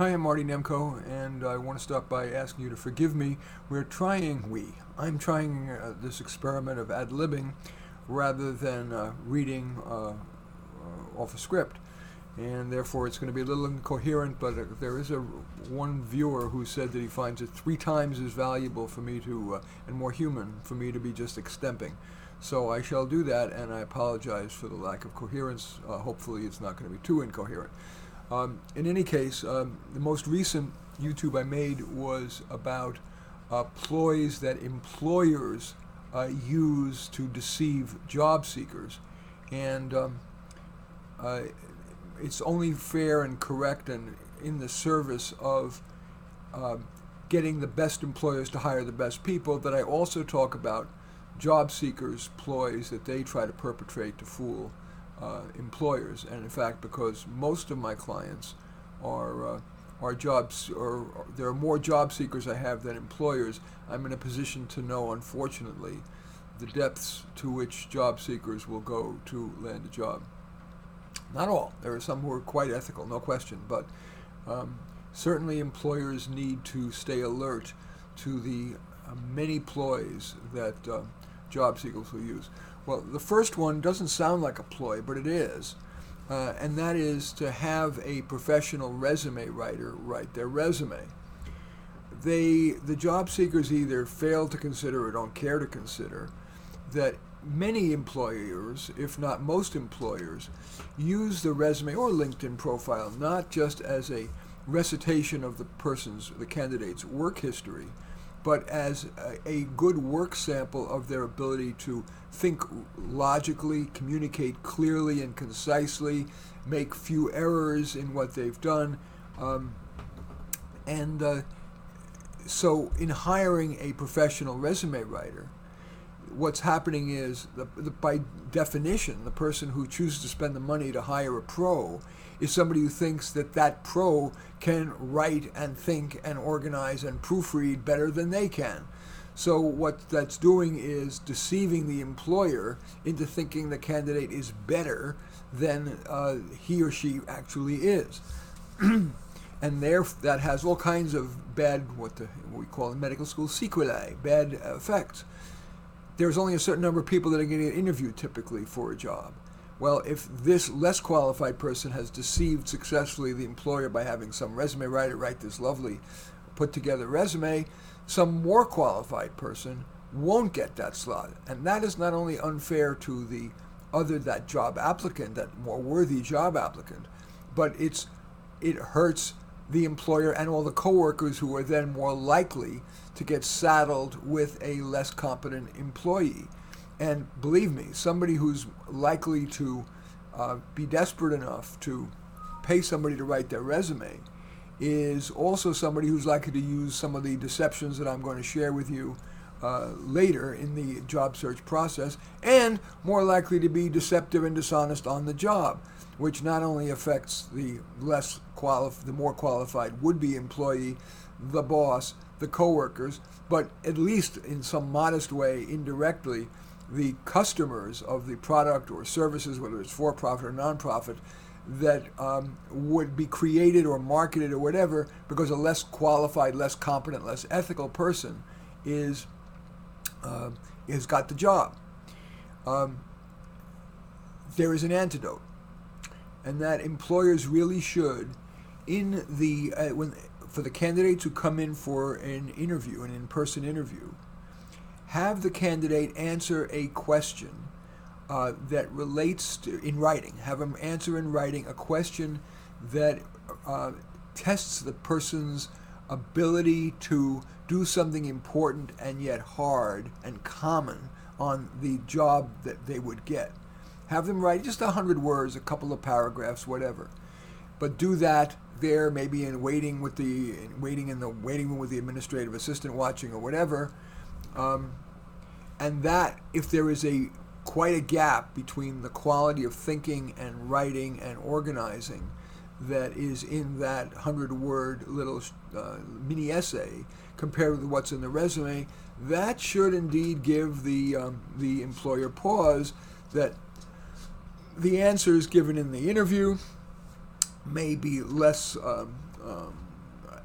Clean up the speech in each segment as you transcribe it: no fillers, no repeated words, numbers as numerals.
Hi, I'm Marty Nemko, and I want to start by asking you to forgive me. I'm trying this experiment of ad-libbing rather than reading off a script. And therefore it's going to be a little incoherent, but there is one viewer who said that he finds it 3 times as valuable for me to, and more human, for me to be just extemping. So I shall do that, and I apologize for the lack of coherence. Hopefully it's not going to be too incoherent. In any case, the most recent YouTube I made was about ploys that employers use to deceive job seekers. And it's only fair and correct and in the service of getting the best employers to hire the best people that I also talk about job seekers' ploys that they try to perpetrate to fool employers. And in fact, because most of my clients are jobs, or there are more job seekers I have than employers, I'm in a position to know, unfortunately, the depths to which job seekers will go to land a job. Not all. There are some who are quite ethical, no question, but certainly employers need to stay alert to the many ploys that job seekers will use. Well, the first one doesn't sound like a ploy, but it is, and that is to have a professional resume writer write their resume. The job seekers either fail to consider or don't care to consider that many employers, if not most employers, use the resume or LinkedIn profile not just as a recitation of the candidate's work history, but as a good work sample of their ability to think logically, communicate clearly and concisely, make few errors in what they've done. So in hiring a professional resume writer, what's happening is, by definition, the person who chooses to spend the money to hire a pro is somebody who thinks that that pro can write and think and organize and proofread better than they can. So what that's doing is deceiving the employer into thinking the candidate is better than he or she actually is. And that has all kinds of bad, what we call in medical school, sequelae, bad effects. There's only a certain number of people that are going to get interviewed typically for a job. Well, if this less qualified person has deceived successfully the employer by having some resume writer write this lovely put together resume, some more qualified person won't get that slot. And that is not only unfair to that job applicant, that more worthy job applicant, but it hurts the employer and all the coworkers who are then more likely to get saddled with a less competent employee. And believe me, somebody who's likely to be desperate enough to pay somebody to write their resume is also somebody who's likely to use some of the deceptions that I'm going to share with you later in the job search process, and more likely to be deceptive and dishonest on the job, which not only affects the more qualified would-be employee, the boss, the coworkers, but at least in some modest way, indirectly, the customers of the product or services, whether it's for-profit or non-profit, that would be created or marketed or whatever, because a less qualified, less competent, less ethical person is got the job. There is an antidote, and that employers really should, for the candidates who come in for an interview, an in-person interview, have the candidate answer a question that relates to, in writing, have them answer in writing a question that tests the person's ability to do something important and yet hard and common on the job that they would get. Have them write just 100 words, a couple of paragraphs, whatever. But do that there, maybe in waiting in the waiting room with the administrative assistant watching or whatever. And that, if there is quite a gap between the quality of thinking and writing and organizing that is in that 100-word little mini essay compared with what's in the resume, that should indeed give the employer pause that the answers given in the interview may be less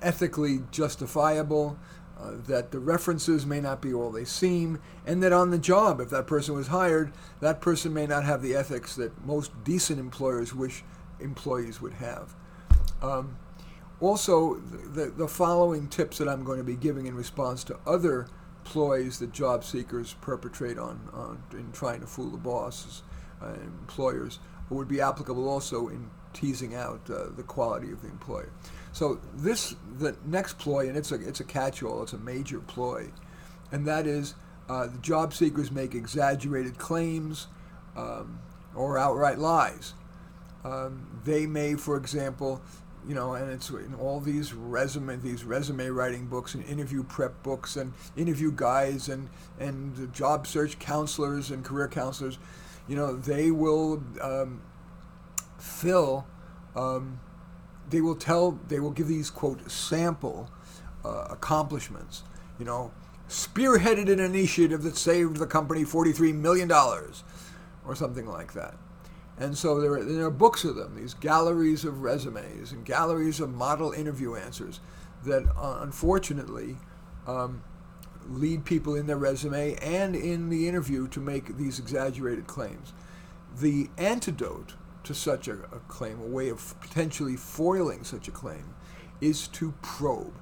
ethically justifiable, that the references may not be all they seem, and that on the job, if that person was hired, that person may not have the ethics that most decent employers wish employees would have. Also, the following tips that I'm going to be giving in response to other ploys that job seekers perpetrate in trying to fool the bosses and employers would be applicable also in teasing out the quality of the employer. So the next ploy, and it's a catch-all, it's a major ploy, and that is the job seekers make exaggerated claims or outright lies. They may, for example, and it's in all these resume writing books and interview prep books and interview guides and job search counselors and career counselors, they will they will give these, quote, sample accomplishments. Spearheaded an initiative that saved the company $43 million or something like that. And so there are books of them, these galleries of resumes and galleries of model interview answers that unfortunately lead people in their resume and in the interview to make these exaggerated claims. The antidote to such a claim, a way of potentially foiling such a claim, is to probe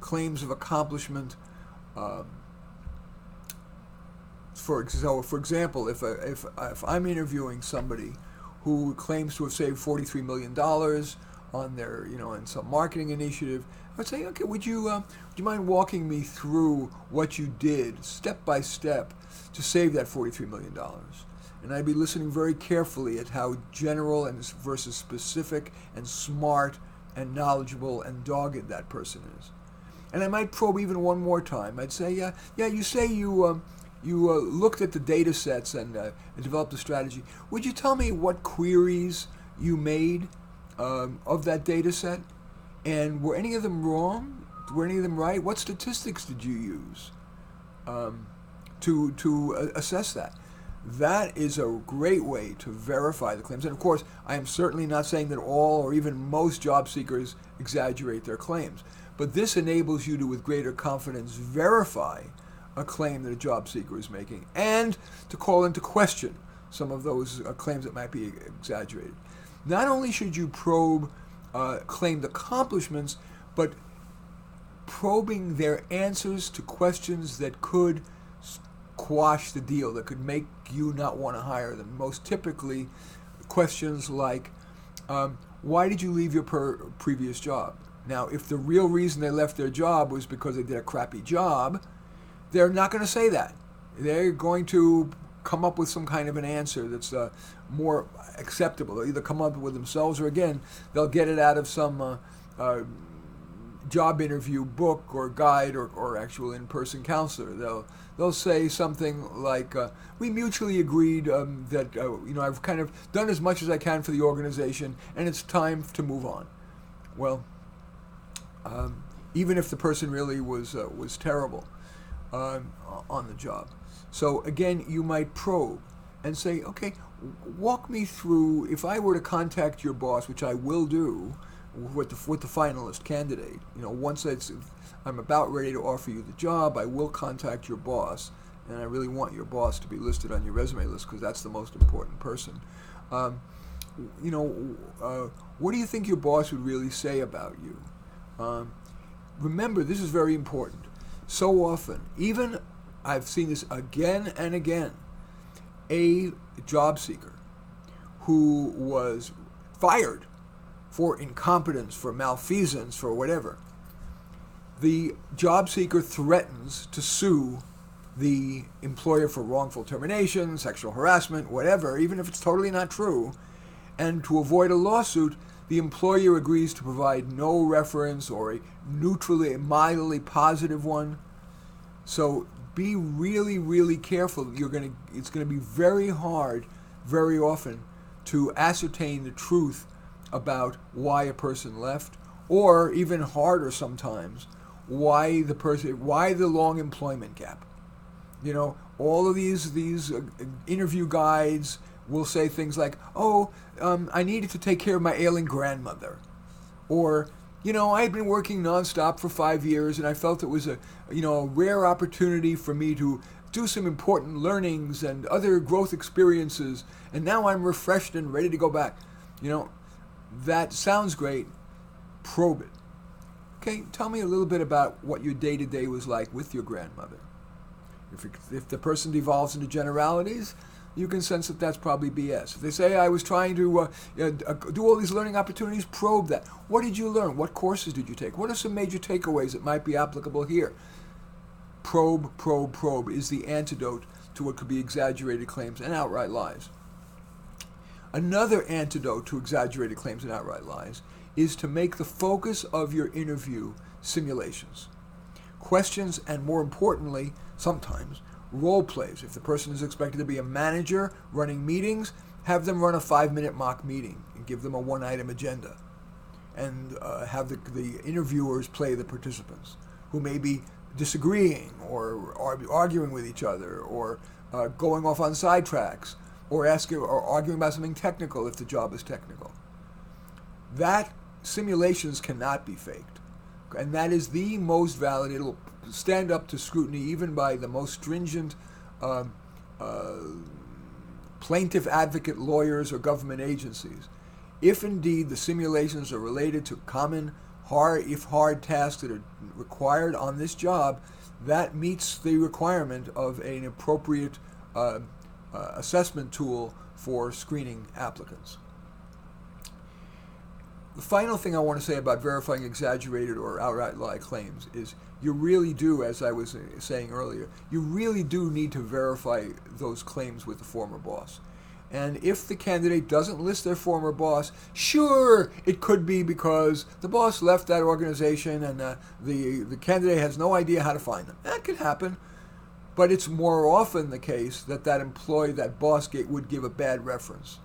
claims of accomplishment. For example, if I'm interviewing somebody who claims to have saved $43 million on their, in some marketing initiative, I would say, okay, would you mind walking me through what you did step by step to save that $43 million? And I'd be listening very carefully at how general and versus specific and smart and knowledgeable and dogged that person is. And I might probe even one more time. I'd say, yeah, you say you looked at the data sets and developed a strategy. Would you tell me what queries you made of that data set? And were any of them wrong? Were any of them right? What statistics did you use to assess that? That is a great way to verify the claims. And of course, I am certainly not saying that all or even most job seekers exaggerate their claims. But this enables you to, with greater confidence, verify a claim that a job seeker is making and to call into question some of those claims that might be exaggerated. Not only should you probe claimed accomplishments, but probing their answers to questions that could quash the deal, that could make you not want to hire them. Most typically, questions like, why did you leave your previous job? Now, if the real reason they left their job was because they did a crappy job, they're not going to say that. They're going to come up with some kind of an answer that's more acceptable. They'll either come up with themselves, or again, they'll get it out of some job interview book or guide or actual in-person counselor. They'll say something like, we mutually agreed that I've kind of done as much as I can for the organization and it's time to move on. Well, even if the person really was terrible on the job. So again, you might probe and say, okay, walk me through, if I were to contact your boss, which I will do with the finalist candidate, once I'm about ready to offer you the job, I will contact your boss, and I really want your boss to be listed on your resume list because that's the most important person. What do you think your boss would really say about you? Remember, this is very important. So often, even I've seen this again and again, a job seeker who was fired for incompetence, for malfeasance, for whatever, the job seeker threatens to sue the employer for wrongful termination, sexual harassment, whatever, even if it's totally not true. And to avoid a lawsuit, the employer agrees to provide no reference or a neutrally, mildly positive one. So be really, really careful. It's going to be very hard, very often, to ascertain the truth about why a person left, or even harder sometimes, why the long employment gap. All of these interview guides will say things like, I needed to take care of my ailing grandmother, or I had been working nonstop for 5 years, and I felt it was a rare opportunity for me to do some important learnings and other growth experiences, and now I'm refreshed and ready to go back. That sounds great. Probe it. Okay, tell me a little bit about what your day-to-day was like with your grandmother. If the person devolves into generalities, you can sense that that's probably BS. If they say, I was trying to do all these learning opportunities, probe that. What did you learn? What courses did you take? What are some major takeaways that might be applicable here? Probe, probe, probe is the antidote to what could be exaggerated claims and outright lies. Another antidote to exaggerated claims and outright lies is to make the focus of your interview simulations. Questions, and more importantly, sometimes, role plays. If the person is expected to be a manager running meetings, have them run a 5-minute mock meeting and give them a 1-item agenda. And have the interviewers play the participants who may be disagreeing or arguing with each other or going off on sidetracks or arguing about something technical if the job is technical. That simulations cannot be faked. And that is the most valid. It'll stand up to scrutiny even by the most stringent plaintiff advocate lawyers or government agencies. If indeed the simulations are related to common hard tasks that are required on this job, that meets the requirement of an appropriate assessment tool for screening applicants. The final thing I want to say about verifying exaggerated or outright lie claims is you really do, as I was saying earlier, you really do need to verify those claims with the former boss. And if the candidate doesn't list their former boss, sure, it could be because the boss left that organization and the candidate has no idea how to find them. That could happen. But it's more often the case that employee, that boss would give a bad reference.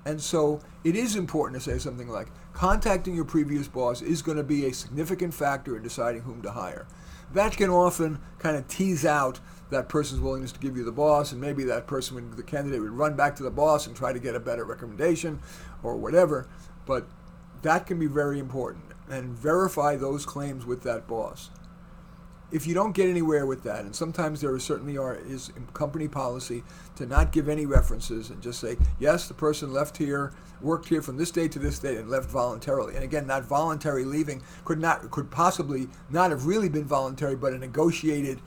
And so it is important to say something like, contacting your previous boss is going to be a significant factor in deciding whom to hire. That can often kind of tease out that person's willingness to give you the boss, and maybe that person, the candidate, would run back to the boss and try to get a better recommendation or whatever. But that can be very important, and verify those claims with that boss. If you don't get anywhere with that, and sometimes there is company policy to not give any references and just say, yes, the person left here, worked here from this date to this date and left voluntarily. And again, that voluntary leaving could possibly not have really been voluntary, but a negotiated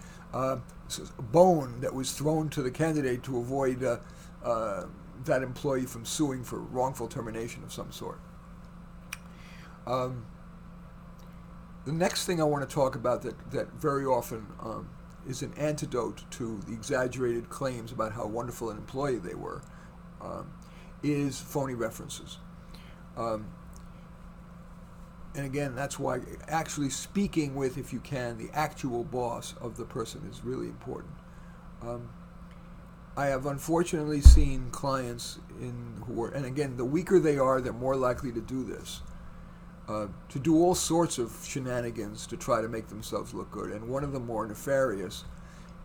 bone that was thrown to the candidate to avoid that employee from suing for wrongful termination of some sort. The next thing I want to talk about that very often is an antidote to the exaggerated claims about how wonderful an employee they were is phony references. And again, that's why actually speaking with, if you can, the actual boss of the person is really important. I have unfortunately seen clients and again, the weaker they are, they're more likely to do this. To do all sorts of shenanigans to try to make themselves look good. And one of the more nefarious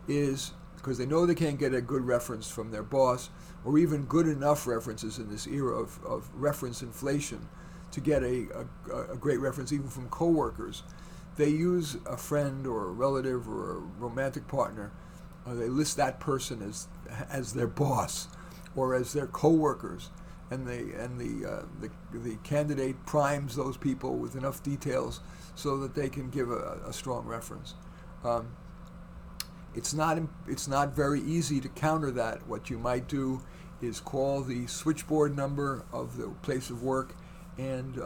is because they know they can't get a good reference from their boss, or even good enough references in this era of reference inflation to get a great reference even from coworkers. They use a friend or a relative or a romantic partner. They list that person as their boss or as their coworkers. And the candidate primes those people with enough details so that they can give a strong reference. It's not very easy to counter that. What you might do is call the switchboard number of the place of work and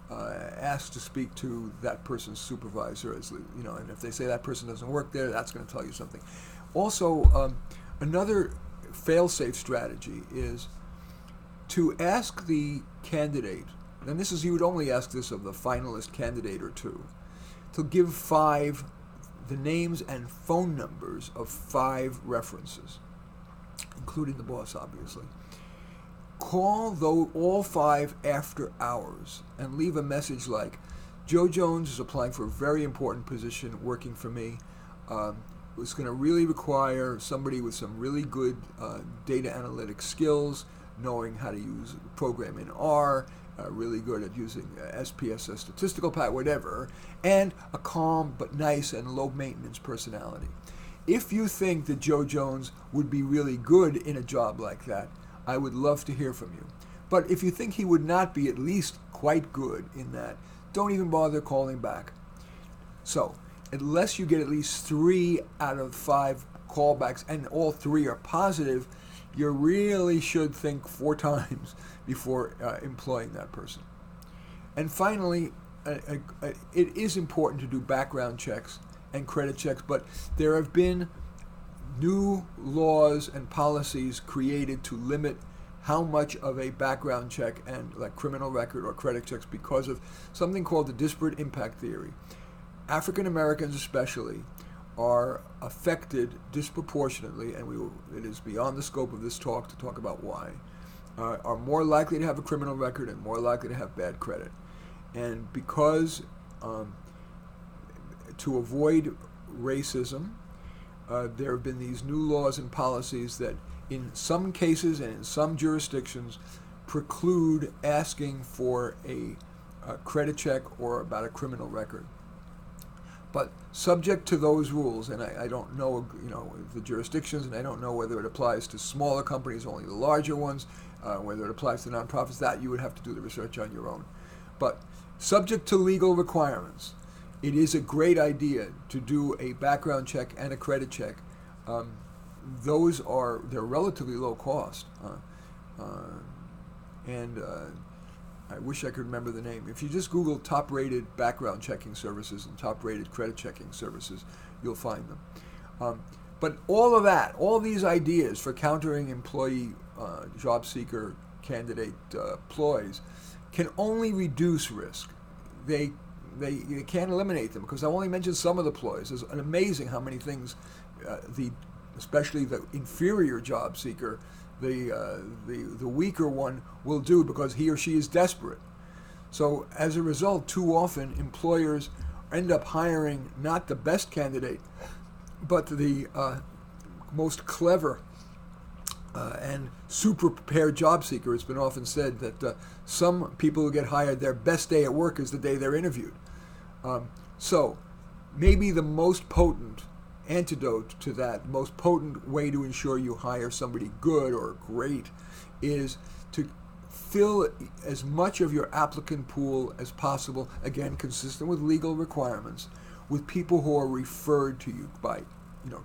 ask to speak to that person's supervisor. And if they say that person doesn't work there, that's going to tell you something. Also, another fail-safe strategy is to ask the candidate, and you would only ask this of the finalist candidate or two, to give the names and phone numbers of 5 references, including the boss, obviously. Call all 5 after hours and leave a message like, Joe Jones is applying for a very important position working for me. It's going to really require somebody with some really good data analytics skills, knowing how to use program in R, really good at using SPSS statistical whatever, and a calm but nice and low maintenance personality. If you think that Joe Jones would be really good in a job like that, I would love to hear from you. But if you think he would not be at least quite good in that, don't even bother calling back. So, unless you get at least 3 out of 5 callbacks and all 3 are positive, you really should think 4 times before employing that person. And finally, it is important to do background checks and credit checks, but there have been new laws and policies created to limit how much of a background check and like criminal record or credit checks because of something called the disparate impact theory. African Americans especially are affected disproportionately, and it is beyond the scope of this talk to talk about why, are more likely to have a criminal record and more likely to have bad credit. And because to avoid racism, there have been these new laws and policies that in some cases and in some jurisdictions preclude asking for a credit check or about a criminal record. But subject to those rules, and I don't know, the jurisdictions, and I don't know whether it applies to smaller companies, only the larger ones, whether it applies to nonprofits, that you would have to do the research on your own. But subject to legal requirements, it is a great idea to do a background check and a credit check. They're relatively low cost, and I wish I could remember the name. If you just Google top-rated background checking services and top-rated credit checking services, you'll find them. But all of that, all these ideas for countering employee, job seeker, candidate ploys can only reduce risk. They can't eliminate them, because I only mentioned some of the ploys. It's amazing how many things, especially the inferior job seeker, the weaker one will do because he or she is desperate. So as a result, too often employers end up hiring not the best candidate, but the most clever and super prepared job seeker. It's been often said that some people who get hired, their best day at work is the day they're interviewed. So maybe the most potent antidote to that, most potent way to ensure you hire somebody good or great, is to fill as much of your applicant pool as possible, again consistent with legal requirements, with people who are referred to you by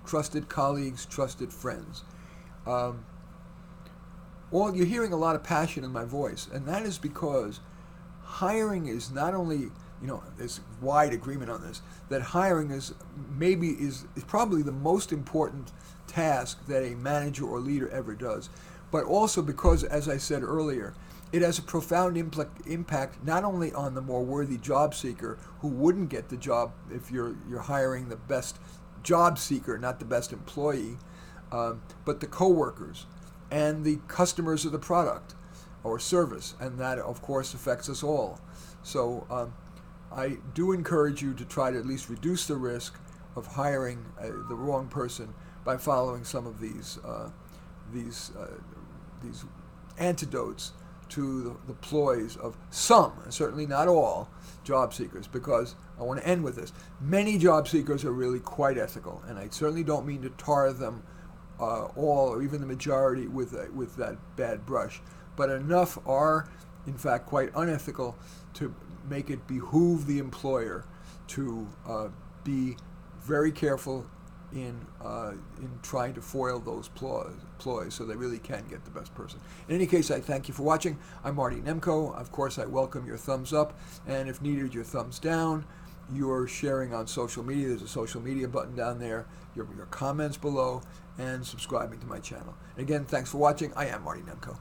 trusted colleagues, trusted friends. You're hearing a lot of passion in my voice, and that is because hiring is not only, there's wide agreement on this, that hiring is probably the most important task that a manager or leader ever does, but also because, as I said earlier, it has a profound impact not only on the more worthy job seeker who wouldn't get the job if you're hiring the best job seeker, not the best employee, but the coworkers and the customers of the product or service, and that of course affects us all. So I do encourage you to try to at least reduce the risk of hiring the wrong person by following some of these antidotes to the ploys of some, and certainly not all, job seekers, because I want to end with this. Many job seekers are really quite ethical, and I certainly don't mean to tar them all, or even the majority, with that bad brush. But enough are, in fact, quite unethical to make it behoove the employer to be very careful in trying to foil those ploys so they really can get the best person. In any case, I thank you for watching. I'm Marty Nemko. Of course, I welcome your thumbs up, and if needed, your thumbs down. Your sharing on social media. There's a social media button down there. Your comments below, and subscribing to my channel. And again, thanks for watching. I am Marty Nemko.